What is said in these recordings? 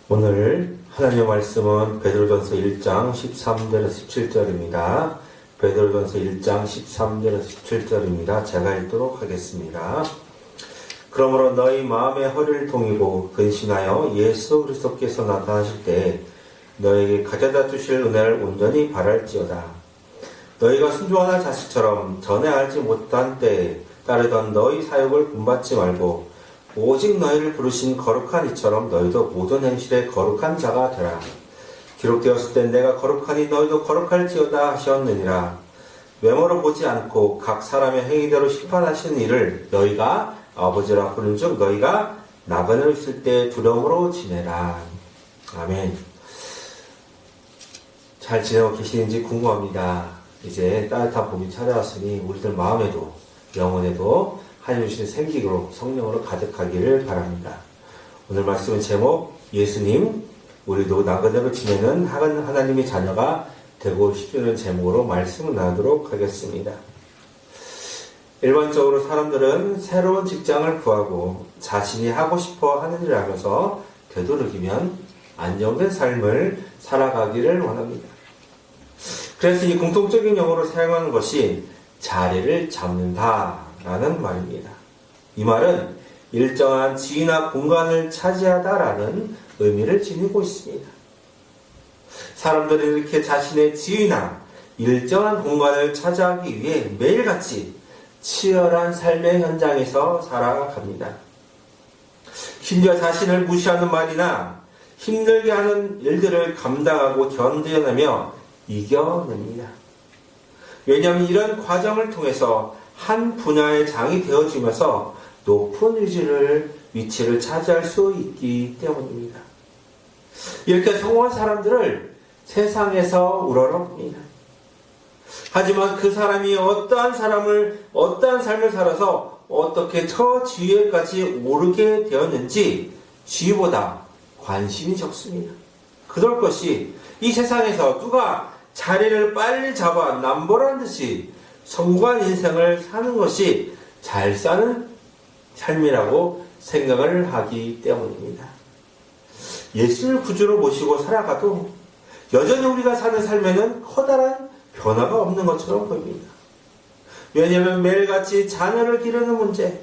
오늘 하나님의 말씀은 베드로전서 1장 13절에서 17절입니다. 베드로전서 1장 13절에서 17절입니다. 제가 읽도록 하겠습니다. 그러므로 너희 마음의 허리를 동이고 근신하여 예수 그리스도께서 나타나실 때 너에게 가져다 주실 은혜를 온전히 바랄지어다. 너희가 순종하는 자식처럼 전에 알지 못한 때에 따르던 너희 사욕을 본받지 말고 오직 너희를 부르신 거룩한 이처럼 너희도 모든 행실에 거룩한 자가 되라. 기록되었을 때 내가 거룩하니 너희도 거룩할지어다 하셨느니라. 외모로 보지 않고 각 사람의 행위대로 심판하시는 일을 너희가 아버지라 부른 즉 너희가 나그네로 있을 때 두려움으로 지내라. 아멘. 잘 지내고 계시는지 궁금합니다. 이제 따뜻한 봄이 찾아왔으니 우리들 마음에도 영혼에도 하나님 주신 생기로 성령으로 가득하기를 바랍니다. 오늘 말씀은 제목 예수님 우리도 나그네로 지내는 하나님의 자녀가 되고 싶다는 제목으로 말씀을 나누도록 하겠습니다. 일반적으로 사람들은 새로운 직장을 구하고 자신이 하고 싶어 하는 일을 하면서 되도록이면 안정된 삶을 살아가기를 원합니다. 그래서 이 공통적인 용어로 사용하는 것이 자리를 잡는다 라는 말입니다. 이 말은 일정한 지위나 공간을 차지하다라는 의미를 지니고 있습니다. 사람들은 이렇게 자신의 지위나 일정한 공간을 차지하기 위해 매일같이 치열한 삶의 현장에서 살아갑니다. 심지어 자신을 무시하는 말이나 힘들게 하는 일들을 감당하고 견뎌내며 이겨냅니다. 왜냐하면 이런 과정을 통해서 한 분야의 장이 되어지면서 높은 위치를 차지할 수 있기 때문입니다. 이렇게 성공한 사람들을 세상에서 우러러봅니다. 하지만 그 사람이 어떠한 삶을 살아서 어떻게 저 지위에까지 오르게 되었는지 지위보다 관심이 적습니다. 그럴 것이 이 세상에서 누가 자리를 빨리 잡아 남보라는 듯이 성공한 인생을 사는 것이 잘 사는 삶이라고 생각을 하기 때문입니다. 예수를 구주로 모시고 살아가도 여전히 우리가 사는 삶에는 커다란 변화가 없는 것처럼 보입니다. 왜냐하면 매일같이 자녀를 기르는 문제,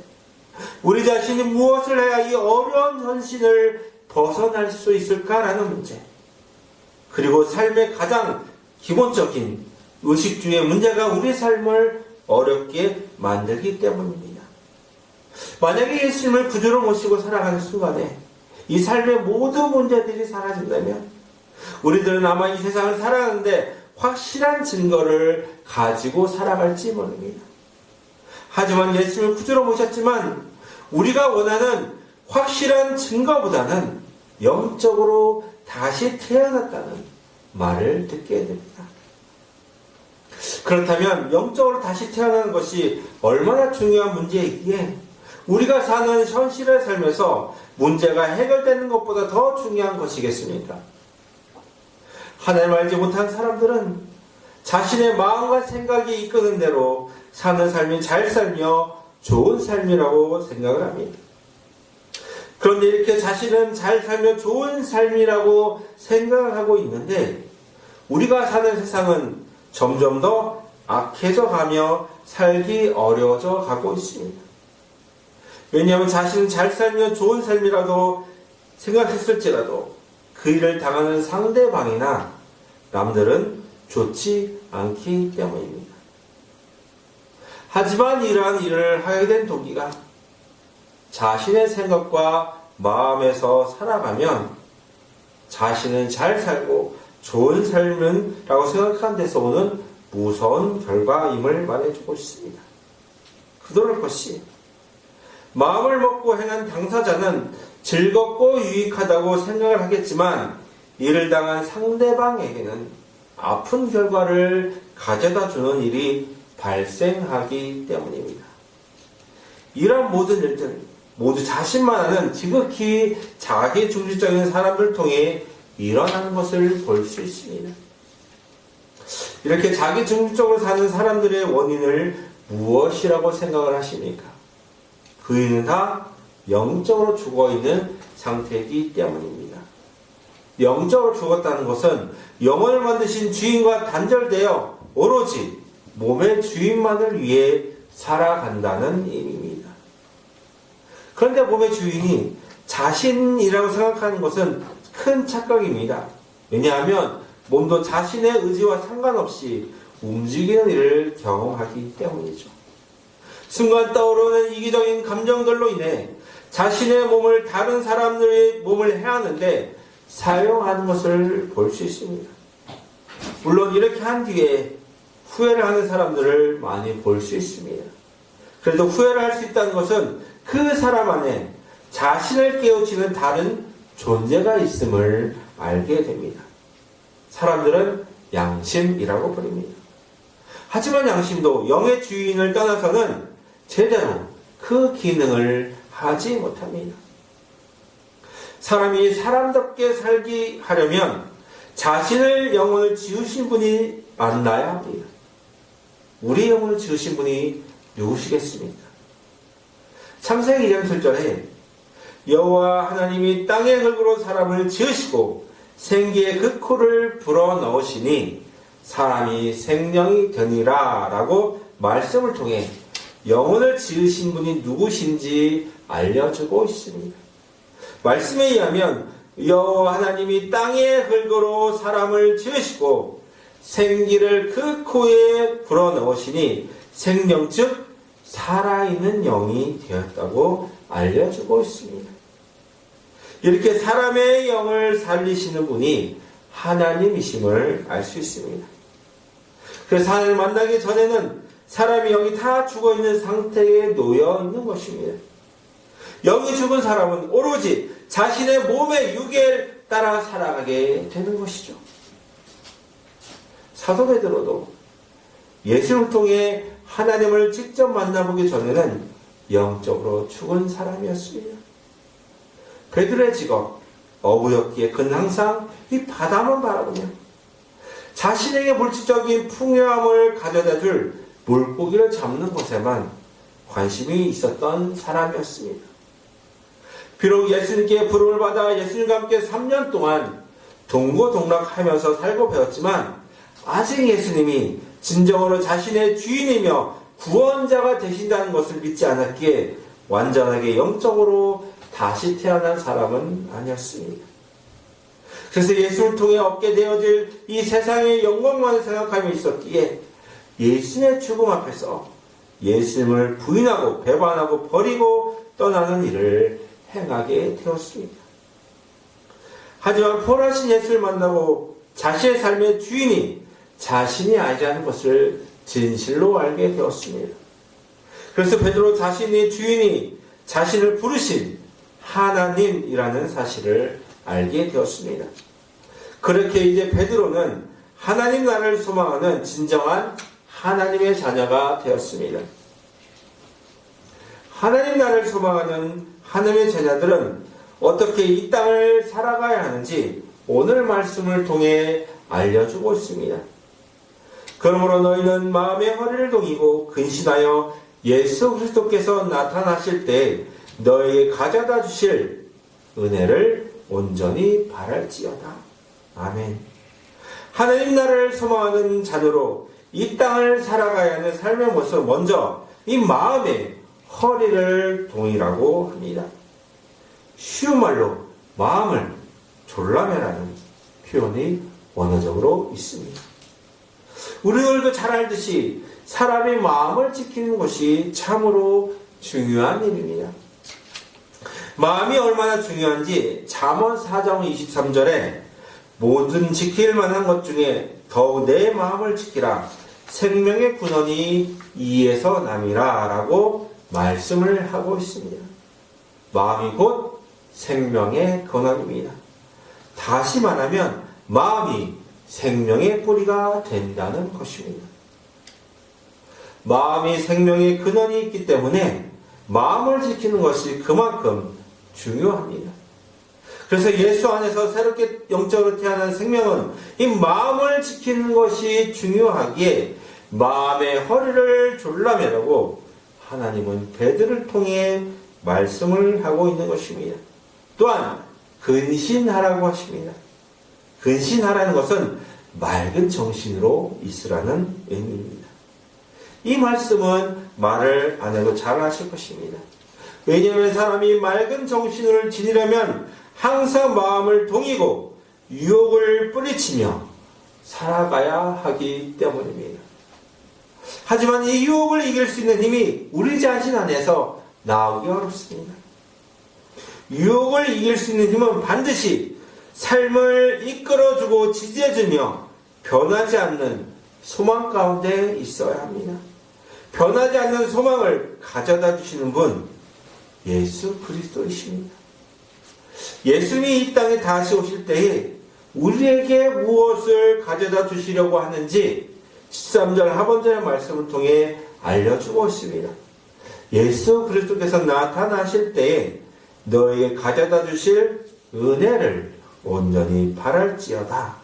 우리 자신이 무엇을 해야 이 어려운 현실을 벗어날 수 있을까라는 문제, 그리고 삶의 가장 기본적인 의식주의 문제가 우리 삶을 어렵게 만들기 때문입니다. 만약에 예수님을 구주로 모시고 살아가는 순간에 이 삶의 모든 문제들이 사라진다면 우리들은 아마 이 세상을 살아가는데 확실한 증거를 가지고 살아갈지 모릅니다. 하지만 예수님을 구주로 모셨지만 우리가 원하는 확실한 증거보다는 영적으로 다시 태어났다는 말을 듣게 됩니다. 그렇다면 영적으로 다시 태어나는 것이 얼마나 중요한 문제이기에 우리가 사는 현실의 삶에서 문제가 해결되는 것보다 더 중요한 것이겠습니까? 하나님을 알지 못한 사람들은 자신의 마음과 생각이 이끄는 대로 사는 삶이 잘 살며 좋은 삶이라고 생각을 합니다. 그런데 이렇게 자신은 잘 살며 좋은 삶이라고 생각을 하고 있는데 우리가 사는 세상은 점점 더 악해져 가며 살기 어려워져 가고 있습니다. 왜냐하면 자신은 잘 살며 좋은 삶이라도 생각했을지라도 그 일을 당하는 상대방이나 남들은 좋지 않기 때문입니다. 하지만 이러한 일을 하게 된 동기가 자신의 생각과 마음에서 살아가면 자신은 잘 살고 좋은 삶은 라고 생각한 데서 오는 무서운 결과임을 말해주고 있습니다. 그럴 것이 마음을 먹고 행한 당사자는 즐겁고 유익하다고 생각을 하겠지만 이를 당한 상대방에게는 아픈 결과를 가져다 주는 일이 발생하기 때문입니다. 이런 모든 일들 모두 자신만 아는 지극히 자기중심적인 사람들 통해 일어나는 것을 볼 수 있습니다. 이렇게 자기중심적으로 사는 사람들의 원인을 무엇이라고 생각을 하십니까? 그이는 다 영적으로 죽어있는 상태이기 때문입니다. 영적으로 죽었다는 것은 영혼을 만드신 주인과 단절되어 오로지 몸의 주인만을 위해 살아간다는 의미입니다. 그런데 몸의 주인이 자신이라고 생각하는 것은 큰 착각입니다. 왜냐하면 몸도 자신의 의지와 상관없이 움직이는 일을 경험하기 때문이죠. 순간 떠오르는 이기적인 감정들로 인해 자신의 몸을 다른 사람들의 몸을 해하는데 사용하는 것을 볼 수 있습니다. 물론 이렇게 한 뒤에 후회를 하는 사람들을 많이 볼 수 있습니다. 그래도 후회를 할 수 있다는 것은 그 사람 안에 자신을 깨우치는 다른 존재가 있음을 알게 됩니다. 사람들은 양심이라고 부릅니다. 하지만 양심도 영의 주인을 떠나서는 제대로 그 기능을 하지 못합니다. 사람이 사람답게 살기 하려면 자신을 영혼을 지으신 분이 만나야 합니다. 우리 영혼을 지으신 분이 누구시겠습니까? 창세기 2장 7절에 여호와 하나님이 땅의 흙으로 사람을 지으시고 생기의 그 코를 불어 넣으시니 사람이 생명이 되니라 라고 말씀을 통해 영혼을 지으신 분이 누구신지 알려주고 있습니다. 말씀에 의하면 여호와 하나님이 땅의 흙으로 사람을 지으시고 생기를 그 코에 불어 넣으시니 생명 즉 살아있는 영이 되었다고 알려주고 있습니다. 이렇게 사람의 영을 살리시는 분이 하나님이심을 알 수 있습니다. 그래서 하나님을 만나기 전에는 사람의 영이 다 죽어있는 상태에 놓여 있는 것입니다. 영이 죽은 사람은 오로지 자신의 몸의 육에 따라 살아가게 되는 것이죠. 사도 베드로도 예수를 통해 하나님을 직접 만나보기 전에는 영적으로 죽은 사람이었습니다. 베드로의 직업, 어부였기에 그는 항상 이 바다만 바라보며 자신에게 물질적인 풍요함을 가져다 줄 물고기를 잡는 것에만 관심이 있었던 사람이었습니다. 비록 예수님께 부름을 받아 예수님과 함께 3년 동안 동고동락하면서 살고 배웠지만 아직 예수님이 진정으로 자신의 주인이며 구원자가 되신다는 것을 믿지 않았기에 완전하게 영적으로 다시 태어난 사람은 아니었습니다. 그래서 예수를 통해 얻게 되어질 이 세상의 영광만을 생각하며 있었기에 예수님의 죽음 앞에서 예수님을 부인하고 배반하고 버리고 떠나는 일을 행하게 되었습니다. 하지만 부활하신 예수를 만나고 자신의 삶의 주인이 자신이 아니라는 것을 진실로 알게 되었습니다. 그래서 베드로 자신의 주인이 자신을 부르신 하나님이라는 사실을 알게 되었습니다. 그렇게 이제 베드로는 하나님 나라를 소망하는 진정한 하나님의 자녀가 되었습니다. 하나님 나라를 소망하는 하나님의 자녀들은 어떻게 이 땅을 살아가야 하는지 오늘 말씀을 통해 알려주고 있습니다. 그러므로 너희는 마음의 허리를 동이고 근신하여 예수 그리스도께서 나타나실 때 너희에게 가져다 주실 은혜를 온전히 바랄지어다. 아멘. 하나님 나라를 소망하는 자녀로 이 땅을 살아가야 하는 삶의 모습은 먼저 이 마음의 허리를 동이라고 합니다. 쉬운 말로 마음을 졸라매라는 표현이 원어적으로 있습니다. 우리들도 잘 알듯이 사람의 마음을 지키는 것이 참으로 중요한 일입니다. 마음이 얼마나 중요한지 잠언 4장 23절에 모든 지킬 만한 것 중에 더욱 내 마음을 지키라 생명의 근원이 이에서 남이라 라고 말씀을 하고 있습니다. 마음이 곧 생명의 근원입니다. 다시 말하면 마음이 생명의 뿌리가 된다는 것입니다. 마음이 생명의 근원이 있기 때문에 마음을 지키는 것이 그만큼 중요합니다. 그래서 예수 안에서 새롭게 영적으로 태어난 생명은 이 마음을 지키는 것이 중요하기에 마음의 허리를 졸라매라고 하나님은 베드로를 통해 말씀을 하고 있는 것입니다. 또한 근신하라고 하십니다. 근신하라는 것은 맑은 정신으로 있으라는 의미입니다. 이 말씀은 말을 안 해도 잘 아실 것입니다. 왜냐하면 사람이 맑은 정신을 지니려면 항상 마음을 동이고 유혹을 뿌리치며 살아가야 하기 때문입니다. 하지만 이 유혹을 이길 수 있는 힘이 우리 자신 안에서 나오기 어렵습니다. 유혹을 이길 수 있는 힘은 반드시 삶을 이끌어주고 지지해주며 변하지 않는 소망 가운데 있어야 합니다. 변하지 않는 소망을 가져다 주시는 분, 예수 그리스도이십니다. 예수님이 이 땅에 다시 오실 때에 우리에게 무엇을 가져다 주시려고 하는지 13절 하반절의 말씀을 통해 알려주고 있습니다. 예수 그리스도께서 나타나실 때에 너에게 가져다 주실 은혜를 온전히 바랄지어다.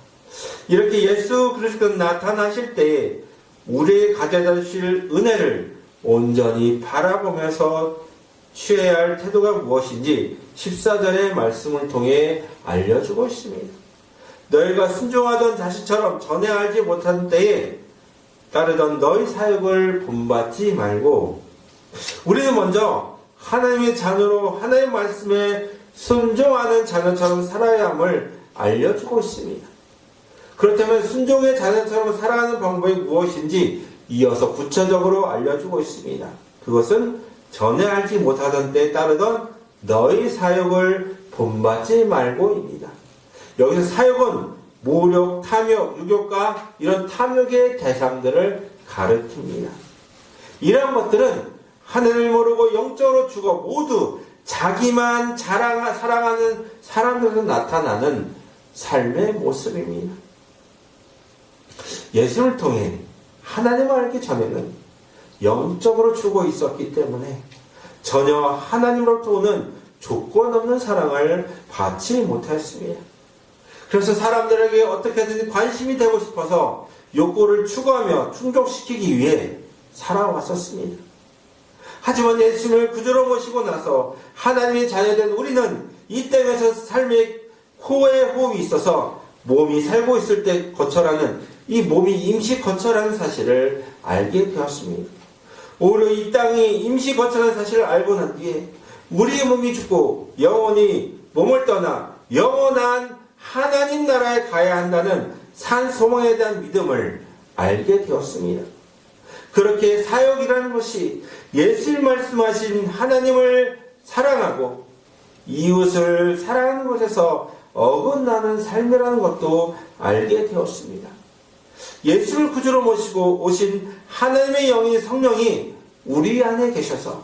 이렇게 예수 그리스도께서 나타나실 때에 우리에게 가져다 주실 은혜를 온전히 바라보면서 취해야 할 태도가 무엇인지 14절의 말씀을 통해 알려주고 있습니다. 너희가 순종하던 자식처럼 전에 알지 못한 때에 따르던 너희 사역을 본받지 말고, 우리는 먼저 하나님의 자녀로 하나님의 말씀에 순종하는 자녀처럼 살아야 함을 알려주고 있습니다. 그렇다면 순종의 자녀처럼 살아가는 방법이 무엇인지 이어서 구체적으로 알려주고 있습니다. 그것은 전에 알지 못하던 때에 따르던 너희 사역을 본받지 말고입니다. 여기서 사역은 모욕, 탐욕, 유욕과 이런 탐욕의 대상들을 가르칩니다. 이러한 것들은 하늘을 모르고 영적으로 죽어 모두 자기만 사랑하는 사람들로 나타나는 삶의 모습입니다. 예수를 통해 하나님을 알기 전에는 영적으로 죽어 있었기 때문에 전혀 하나님으로부터 오는 조건 없는 사랑을 받지 못했습니다. 그래서 사람들에게 어떻게든 관심이 되고 싶어서 욕구를 추구하며 충족시키기 위해 살아왔었습니다. 하지만 예수님을 구주로 모시고 나서 하나님의 자녀된 우리는 이 땅에서 삶의 호의 호흡이 있어서 몸이 살고 있을 때 거처라는, 이 몸이 임시 거처라는 사실을 알게 되었습니다. 오히려 이 땅이 임시 거처라는 사실을 알고 난 뒤에 우리의 몸이 죽고 영원히 몸을 떠나 영원한 하나님 나라에 가야 한다는 산 소망에 대한 믿음을 알게 되었습니다. 그렇게 사역이라는 것이 예수님 말씀하신 하나님을 사랑하고 이웃을 사랑하는 것에서 어긋나는 삶이라는 것도 알게 되었습니다. 예수를 구주로 모시고 오신 하나님의 영이, 성령이 우리 안에 계셔서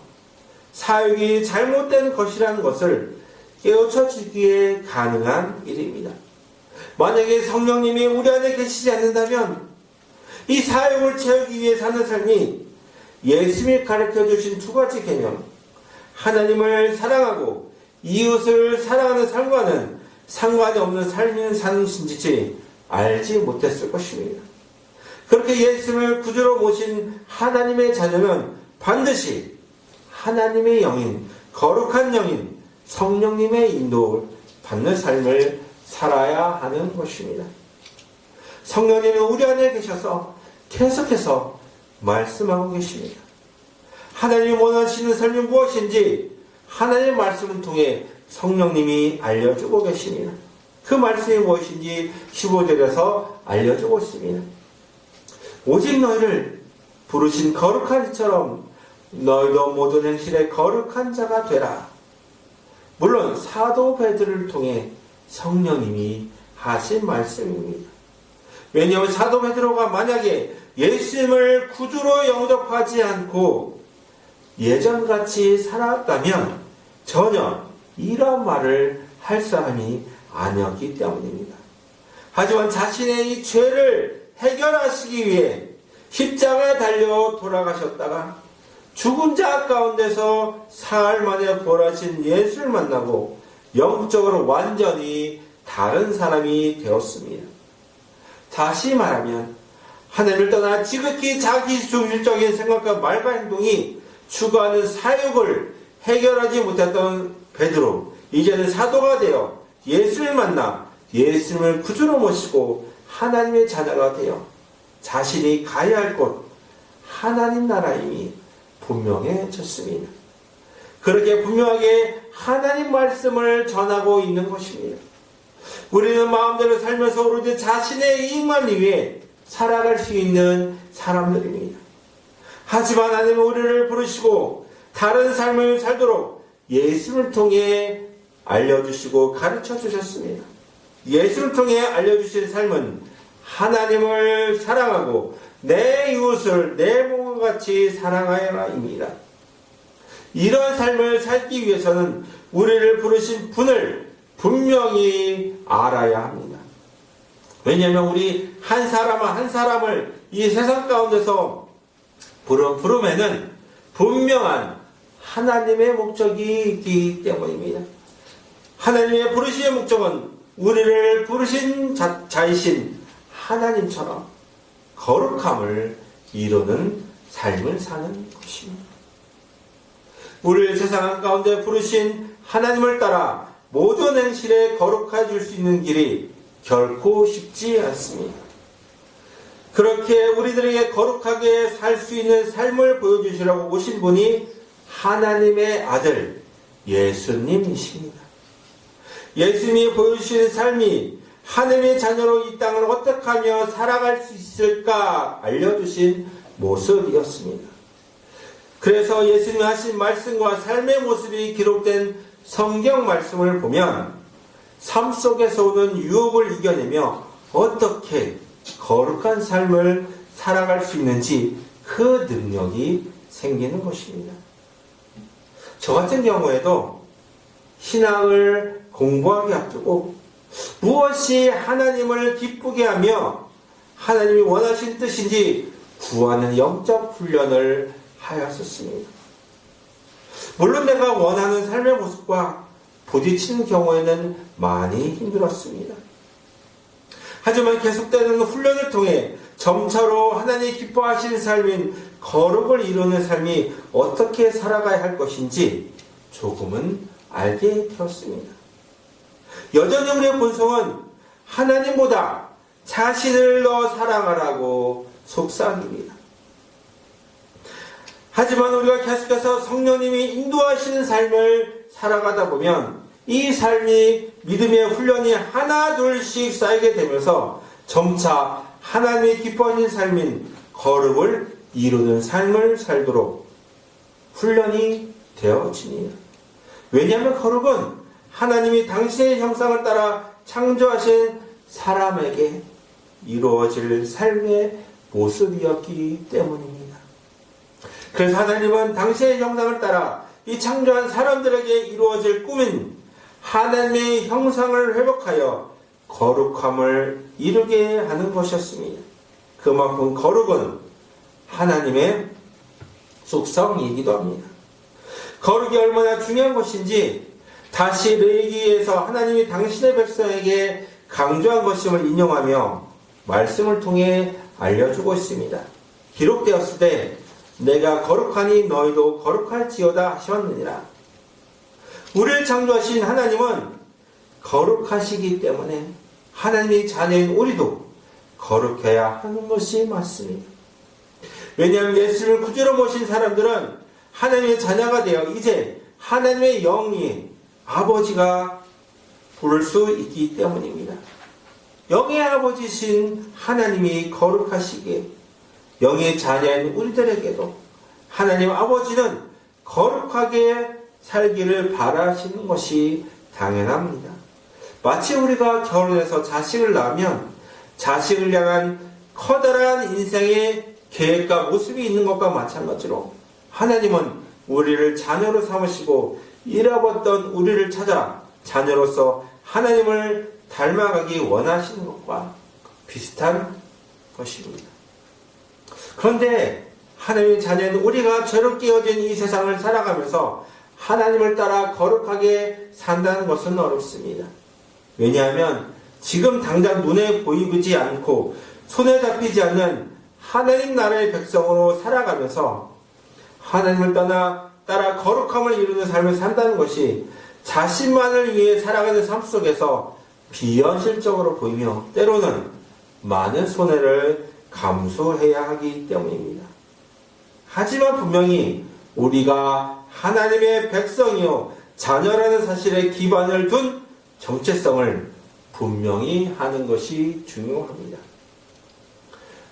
사역이 잘못된 것이라는 것을 깨우쳐 주기에 가능한 일입니다. 만약에 성령님이 우리 안에 계시지 않는다면 이 사역을 채우기 위해 사는 삶이 예수님이 가르쳐 주신 두 가지 개념, 하나님을 사랑하고 이웃을 사랑하는 삶과는 상관이 없는 삶을 사는 것인지 알지 못했을 것입니다. 그렇게 예수님을 구주로 모신 하나님의 자녀는 반드시 하나님의 영인, 거룩한 영인, 성령님의 인도를 받는 삶을 살아야 하는 것입니다. 성령님은 우리 안에 계셔서 계속해서 말씀하고 계십니다. 하나님이 원하시는 삶이 무엇인지 하나님의 말씀을 통해 성령님이 알려주고 계십니다. 그 말씀이 무엇인지 15절에서 알려주고 있습니다. 오직 너희를 부르신 거룩한 이처럼 너희도 모든 행실에 거룩한 자가 되라. 물론 사도 베드로를 통해 성령님이 하신 말씀입니다. 왜냐하면 사도 베드로가 만약에 예수님을 구주로 영접하지 않고 예전같이 살았다면 전혀 이런 말을 할 사람이 아니었기 때문입니다. 하지만 자신의 이 죄를 해결하시기 위해 십자가에 달려 돌아가셨다가 죽은 자 가운데서 사흘 만에 부활하신 예수를 만나고 영적으로 완전히 다른 사람이 되었습니다. 다시 말하면 하늘을 떠나 지극히 자기중심적인 생각과 말과 행동이 추구하는 사역을 해결하지 못했던 베드로, 이제는 사도가 되어 예수를 만나 예수님을 구주로 모시고 하나님의 자녀가 되어 자신이 가야 할 곳 하나님 나라임이 분명해졌습니다. 그렇게 분명하게 하나님 말씀을 전하고 있는 것입니다. 우리는 마음대로 살면서 오로지 자신의 이익만 위해 살아갈 수 있는 사람들입니다. 하지만 하나님은 우리를 부르시고 다른 삶을 살도록 예수를 통해 알려주시고 가르쳐 주셨습니다. 예수를 통해 알려주신 삶은 하나님을 사랑하고 내 이웃을 내 몸과 같이 사랑하여라입니다. 이런 삶을 살기 위해서는 우리를 부르신 분을 분명히 알아야 합니다. 왜냐하면 우리 한 사람 한 사람을 이 세상 가운데서 부름에는 분명한 하나님의 목적이 있기 때문입니다. 하나님의 부르심의 목적은 우리를 부르신 자이신 하나님처럼 거룩함을 이루는 삶을 사는 것입니다. 우리를 세상 가운데 부르신 하나님을 따라 모든 행실에 거룩해질 수 있는 길이 결코 쉽지 않습니다. 그렇게 우리들에게 거룩하게 살 수 있는 삶을 보여주시려고 오신 분이 하나님의 아들 예수님이십니다. 예수님이 보여주시는 삶이 하나님의 자녀로 이 땅을 어떻게 하며 살아갈 수 있을까 알려주신 모습이었습니다. 그래서 예수님이 하신 말씀과 삶의 모습이 기록된 성경 말씀을 보면 삶 속에서 오는 유혹을 이겨내며 어떻게 거룩한 삶을 살아갈 수 있는지 그 능력이 생기는 것입니다. 저 같은 경우에도 신앙을 공부하기 앞두고 무엇이 하나님을 기쁘게 하며 하나님이 원하신 뜻인지 구하는 영적 훈련을 하였었습니다. 물론 내가 원하는 삶의 모습과 부딪히는 경우에는 많이 힘들었습니다. 하지만 계속되는 훈련을 통해 점차로 하나님이 기뻐하시는 삶인 거룩을 이루는 삶이 어떻게 살아가야 할 것인지 조금은 알게 되었습니다. 여전히 우리의 본성은 하나님보다 자신을 더 사랑하라고 속삭입니다. 하지만 우리가 계속해서 성령님이 인도하시는 삶을 살아가다 보면 이 삶이 믿음의 훈련이 하나 둘씩 쌓이게 되면서 점차 하나님이 기뻐하시는 삶인 거룩을 이루는 삶을 살도록 훈련이 되어집니다. 왜냐하면 거룩은 하나님이 당신의 형상을 따라 창조하신 사람에게 이루어질 삶의 모습이었기 때문입니다. 그래서 하나님은 당신의 형상을 따라 이 창조한 사람들에게 이루어질 꿈인 하나님의 형상을 회복하여 거룩함을 이루게 하는 것이었습니다. 그만큼 거룩은 하나님의 속성이기도 합니다. 거룩이 얼마나 중요한 것인지 다시 레위기에서 하나님이 당신의 백성에게 강조한 것임을 인용하며 말씀을 통해 알려주고 있습니다. 기록되었을 때 내가 거룩하니 너희도 거룩할지어다 하셨느니라. 우리를 창조하신 하나님은 거룩하시기 때문에 하나님의 자녀인 우리도 거룩해야 하는 것이 맞습니다. 왜냐하면 예수를 구주로 모신 사람들은 하나님의 자녀가 되어 이제 하나님의 영이 아버지가 부를 수 있기 때문입니다. 영의 아버지신 하나님이 거룩하시기에 영의 자녀인 우리들에게도 하나님 아버지는 거룩하게 살기를 바라시는 것이 당연합니다. 마치 우리가 결혼해서 자식을 낳으면 자식을 향한 커다란 인생의 계획과 모습이 있는 것과 마찬가지로 하나님은 우리를 자녀로 삼으시고 잃어버렸던 우리를 찾아 자녀로서 하나님을 닮아가기 원하시는 것과 비슷한 것입니다. 그런데 하나님의 자녀는 우리가 죄로 깨어진 이 세상을 살아가면서 하나님을 따라 거룩하게 산다는 것은 어렵습니다. 왜냐하면 지금 당장 눈에 보이지 않고 손에 잡히지 않는 하나님 나라의 백성으로 살아가면서 하나님을 따라 거룩함을 이루는 삶을 산다는 것이 자신만을 위해 살아가는 삶 속에서 비현실적으로 보이며 때로는 많은 손해를 감수해야 하기 때문입니다. 하지만 분명히 우리가 하나님의 백성이요 자녀라는 사실에 기반을 둔 정체성을 분명히 하는 것이 중요합니다.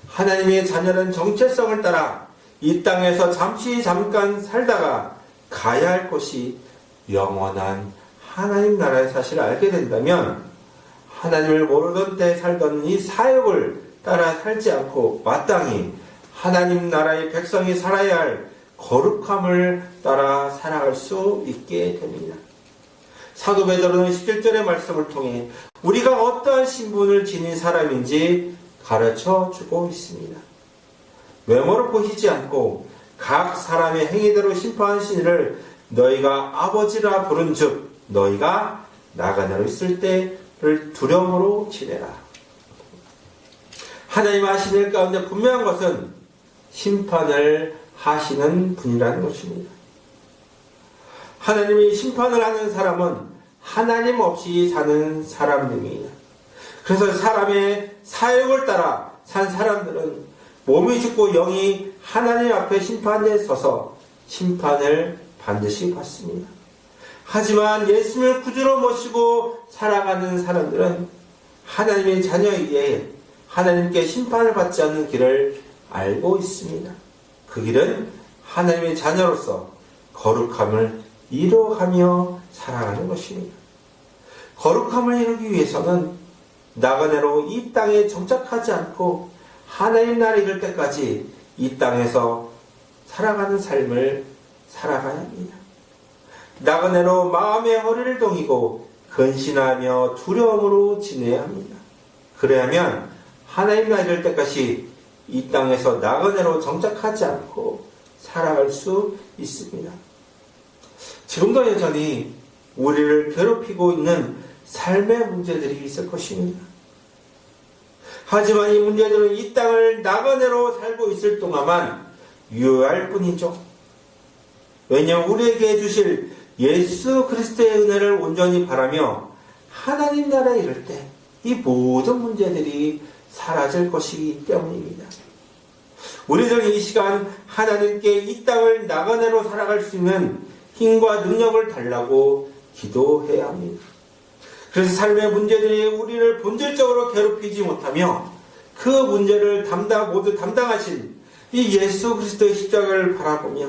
하나님의 자녀라는 정체성을 따라 이 땅에서 잠깐 살다가 가야 할 곳이 영원한 하나님 나라의 사실을 알게 된다면 하나님을 모르던 때 살던 이 사역을 따라 살지 않고 마땅히 하나님 나라의 백성이 살아야 할 거룩함을 따라 살아갈 수 있게 됩니다. 사도 베드로는 17절의 말씀을 통해 우리가 어떠한 신분을 지닌 사람인지 가르쳐 주고 있습니다. 외모를 보시지 않고 각 사람의 행위대로 심판하시니를 너희가 아버지라 부른즉 너희가 나그네로 있을 때를 두려움으로 지내라. 하나님 하신 일 가운데 분명한 것은 심판을 하시는 분이라는 것입니다. 하나님이 심판을 하는 사람은 하나님 없이 사는 사람들입니다. 그래서 사람의 사역을 따라 산 사람들은 몸이 죽고 영이 하나님 앞에 심판대에 서서 심판을 반드시 받습니다. 하지만 예수님을 구주로 모시고 살아가는 사람들은 하나님의 자녀이기에 하나님께 심판을 받지 않는 길을 알고 있습니다. 그 길은 하나님의 자녀로서 거룩함을 이루어가며 살아가는 것입니다. 거룩함을 이루기 위해서는 나그네로 이 땅에 정착하지 않고 하나님 나라에 이를 때까지 이 땅에서 살아가는 삶을 살아가야 합니다. 나그네로 마음의 허리를 동이고 근신하며 두려움으로 지내야 합니다. 그래야만 하나님 나라에 이를 때까지 이 땅에서 나그네로 정착하지 않고 살아갈 수 있습니다. 지금도 여전히 우리를 괴롭히고 있는 삶의 문제들이 있을 것입니다. 하지만 이 문제들은 이 땅을 나그네로 살고 있을 동안만 유효할 뿐이죠. 왜냐하면 우리에게 주실 예수 그리스도의 은혜를 온전히 바라며 하나님 나라에 이를 때 이 모든 문제들이 사라질 것이기 때문입니다. 우리들은 이 시간 하나님께 이 땅을 나그네로 살아갈 수 있는 힘과 능력을 달라고 기도해야 합니다. 그래서 삶의 문제들이 우리를 본질적으로 괴롭히지 못하며 그 문제를 모두 담당하신 이 예수 그리스도의 십자가를 바라보며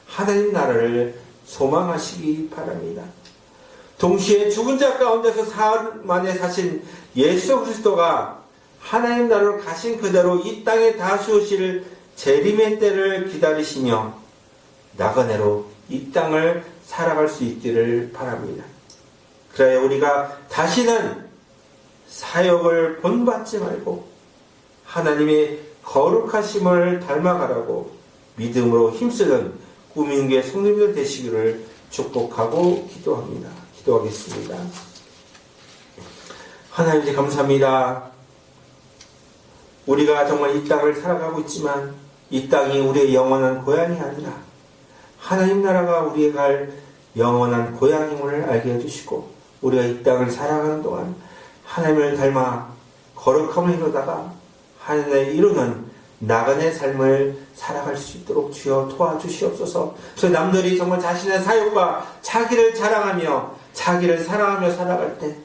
하나님 나라를 소망하시기 바랍니다. 동시에 죽은 자 가운데서 사흘 만에 사신 예수 그리스도가 하나님 나라로 가신 그대로 이 땅에 다스리실 재림의 때를 기다리시며 나그네로 이 땅을 살아갈 수 있기를 바랍니다. 그래야 우리가 다시는 사역을 본받지 말고 하나님의 거룩하심을 닮아가라고 믿음으로 힘쓰는 꾸민교회 성도님들 되시기를 축복하고 기도합니다. 기도하겠습니다. 하나님 감사합니다. 우리가 정말 이 땅을 살아가고 있지만 이 땅이 우리의 영원한 고향이 아니라 하나님 나라가 우리의 갈 영원한 고향임을 알게 해주시고 우리가 이 땅을 살아가는 동안 하나님을 닮아 거룩함을 이루다가 하나님을 이루는 나그네 삶을 살아갈 수 있도록 주여 도와주시옵소서. 그래서 남들이 정말 자신의 사역과 자기를 자랑하며 자기를 사랑하며 살아갈 때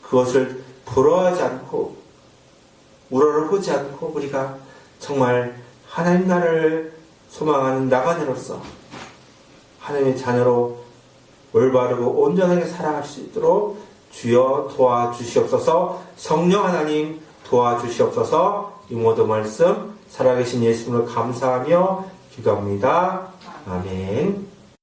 그것을 부러워하지 않고 우러러보지 않고 우리가 정말 하나님 나라를 소망하는 나그네로서 하나님의 자녀로 올바르고 온전하게 살아갈 수 있도록 주여 도와주시옵소서. 성령 하나님 도와주시옵소서. 이 모든 말씀 살아계신 예수님을 감사하며 기도합니다. 아멘.